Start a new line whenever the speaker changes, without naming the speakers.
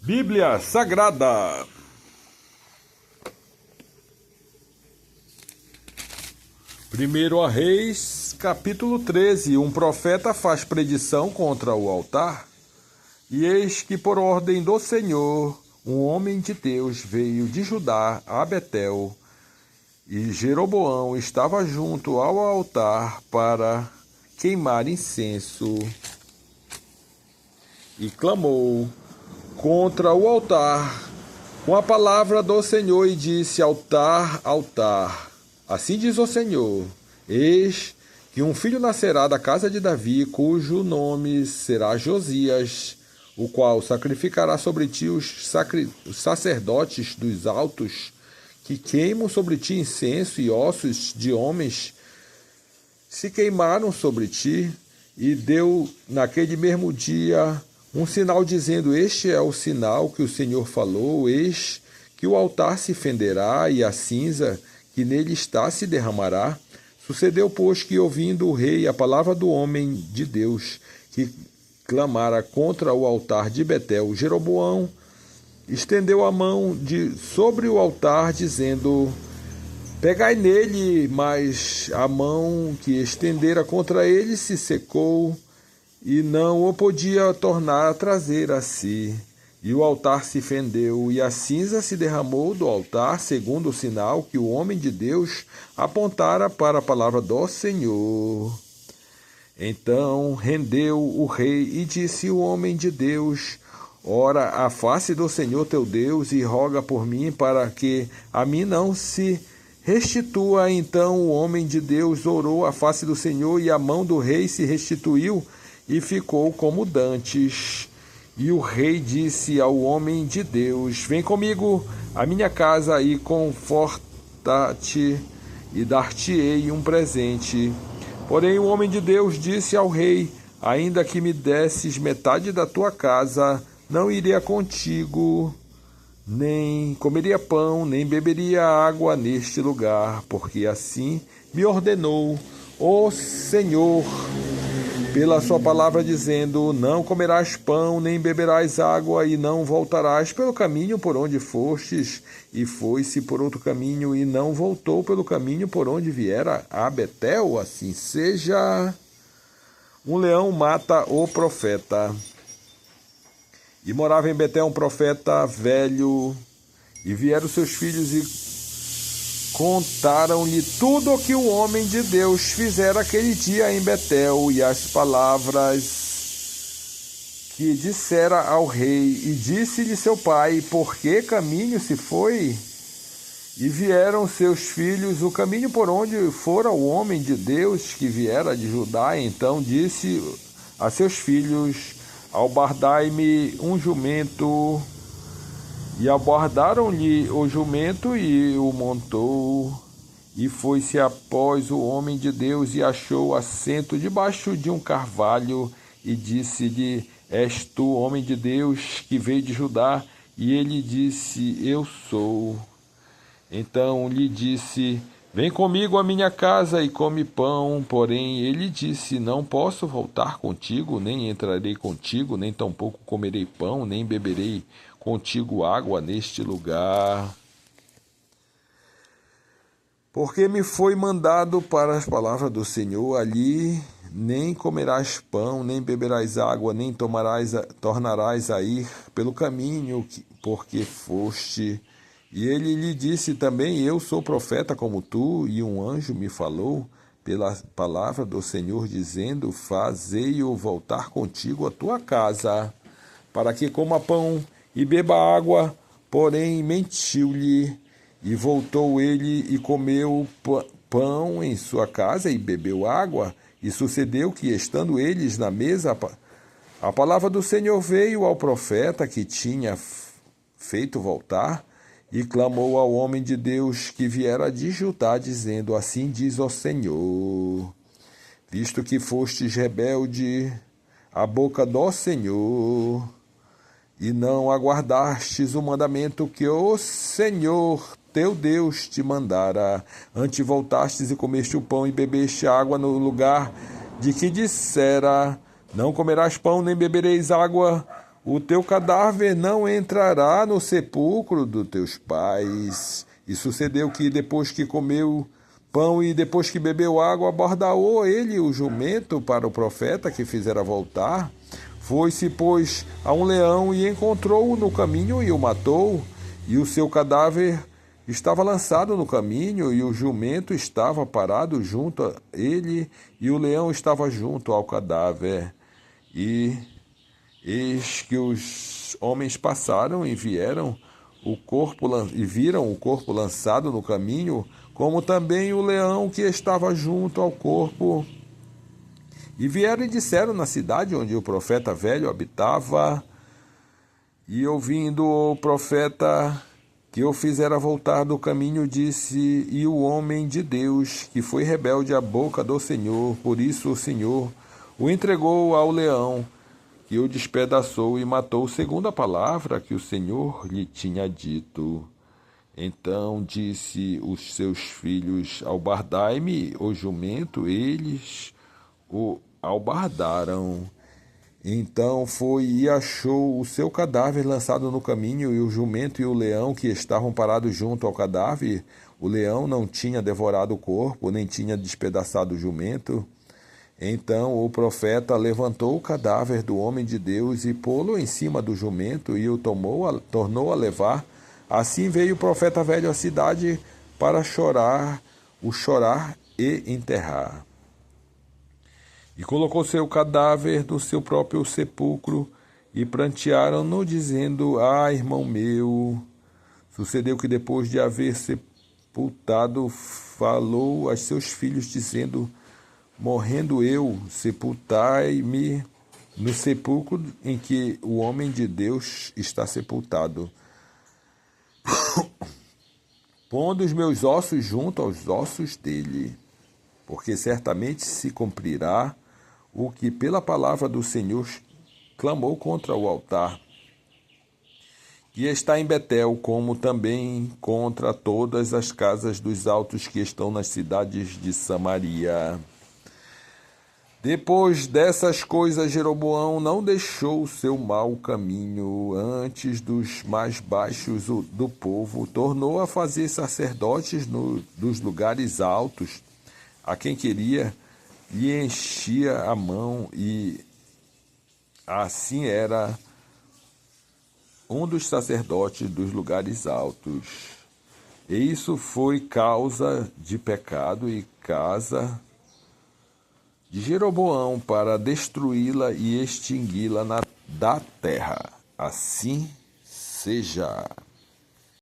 Bíblia Sagrada. Primeiro a Reis, capítulo 13. Um profeta faz predição contra o altar. E eis que por ordem do Senhor, um homem de Deus veio de Judá a Betel, e Jeroboão estava junto ao altar para queimar incenso, e clamou contra o altar com a palavra do Senhor e disse: altar, altar, assim diz o Senhor, eis que um filho nascerá da casa de Davi, cujo nome será Josias, o qual sacrificará sobre ti os sacerdotes dos altos, que queimam sobre ti incenso, e ossos de homens se queimaram sobre ti. E deu naquele mesmo dia um sinal, dizendo: este é o sinal que o Senhor falou, eis que o altar se fenderá, e a cinza que nele está se derramará. Sucedeu, pois, que, ouvindo o rei a palavra do homem de Deus, que clamara contra o altar de Betel, Jeroboão estendeu a mão sobre o altar, dizendo: pegai nele. Mas a mão que estendera contra ele se secou, e não o podia tornar a trazer a si. E o altar se fendeu, e a cinza se derramou do altar, segundo o sinal que o homem de Deus apontara para a palavra do Senhor. Então rendeu o rei, e disse o homem de Deus: ora a face do Senhor teu Deus, e roga por mim, para que a mim não se restitua. Então o homem de Deus orou a face do Senhor, e a mão do rei se restituiu, e ficou como dantes. E o rei disse ao homem de Deus: vem comigo à minha casa, e conforta-te, e dar-te-ei um presente. Porém o homem de Deus disse ao rei: ainda que me desses metade da tua casa, não iria contigo, nem comeria pão, nem beberia água neste lugar, porque assim me ordenou o Senhor pela sua palavra, dizendo: não comerás pão, nem beberás água, e não voltarás pelo caminho por onde fostes. E foi-se por outro caminho, e não voltou pelo caminho por onde viera a Betel. Assim seja. Um leão mata o profeta. E morava em Betel um profeta velho, e vieram seus filhos e contaram-lhe tudo o que o homem de Deus fizera aquele dia em Betel, e as palavras que dissera ao rei. E disse-lhe seu pai: por que caminho se foi? E vieram seus filhos o caminho por onde fora o homem de Deus que viera de Judá. Então disse a seus filhos: albardai-me um jumento. E abordaram-lhe o jumento, e o montou, e foi-se após o homem de Deus, e achou assento debaixo de um carvalho, e disse-lhe: és tu, homem de Deus, que veio de Judá? E ele disse: eu sou. Então lhe disse: vem comigo à minha casa e come pão. Porém ele disse: não posso voltar contigo, nem entrarei contigo, nem tampouco comerei pão, nem beberei contigo água neste lugar, porque me foi mandado para as palavras do Senhor: ali nem comerás pão, nem beberás água, nem tornarás a ir pelo caminho porque foste. E ele lhe disse também: eu sou profeta como tu, e um anjo me falou pela palavra do Senhor, dizendo: fazei-o voltar contigo à tua casa, para que coma pão e beba água. Porém mentiu-lhe. E voltou ele e comeu pão em sua casa, e bebeu água. E sucedeu que, estando eles na mesa, a palavra do Senhor veio ao profeta que tinha feito voltar, e clamou ao homem de Deus que viera de Judá, dizendo: assim diz o Senhor, visto que fostes rebelde à boca do Senhor, e não aguardastes o mandamento que o Senhor teu Deus te mandara, antes voltastes e comeste o pão e bebeste água no lugar de que dissera: não comerás pão nem bebereis água, o teu cadáver não entrará no sepulcro dos teus pais. E sucedeu que, depois que comeu pão e depois que bebeu água, abordou ele o jumento para o profeta que fizera voltar. Foi-se, pois, a um leão e encontrou-o no caminho e o matou. E o seu cadáver estava lançado no caminho, e o jumento estava parado junto a ele, e o leão estava junto ao cadáver. E eis que os homens passaram e viram o corpo lançado no caminho, como também o leão que estava junto ao corpo. E vieram e disseram na cidade onde o profeta velho habitava. E ouvindo o profeta que o fizera voltar do caminho, disse: e o homem de Deus, que foi rebelde à boca do Senhor, por isso o Senhor o entregou ao leão, que o despedaçou e matou, segundo a palavra que o Senhor lhe tinha dito. Então disse os seus filhos: albardai-me o jumento. Eles o albardaram. Então foi e achou o seu cadáver lançado no caminho, e o jumento e o leão que estavam parados junto ao cadáver. O leão não tinha devorado o corpo, nem tinha despedaçado o jumento. Então o profeta levantou o cadáver do homem de Deus e pô-lo em cima do jumento e o tornou a levar. Assim veio o profeta velho à cidade para chorar e enterrar. E colocou seu cadáver no seu próprio sepulcro e prantearam-no, dizendo: ah, irmão meu. Sucedeu que, depois de haver sepultado, falou a seus filhos, dizendo: morrendo eu, sepultai-me no sepulcro em que o homem de Deus está sepultado, pondo os meus ossos junto aos ossos dele, porque certamente se cumprirá o que pela palavra do Senhor clamou contra o altar, que está em Betel, como também contra todas as casas dos altos que estão nas cidades de Samaria. Depois dessas coisas, Jeroboão não deixou o seu mau caminho. Antes dos mais baixos do povo, tornou a fazer sacerdotes dos lugares altos, a quem queria lhe enchia a mão, e assim era um dos sacerdotes dos lugares altos. E isso foi causa de pecado e casa de Jeroboão, para destruí-la e extingui-la da terra. Assim seja.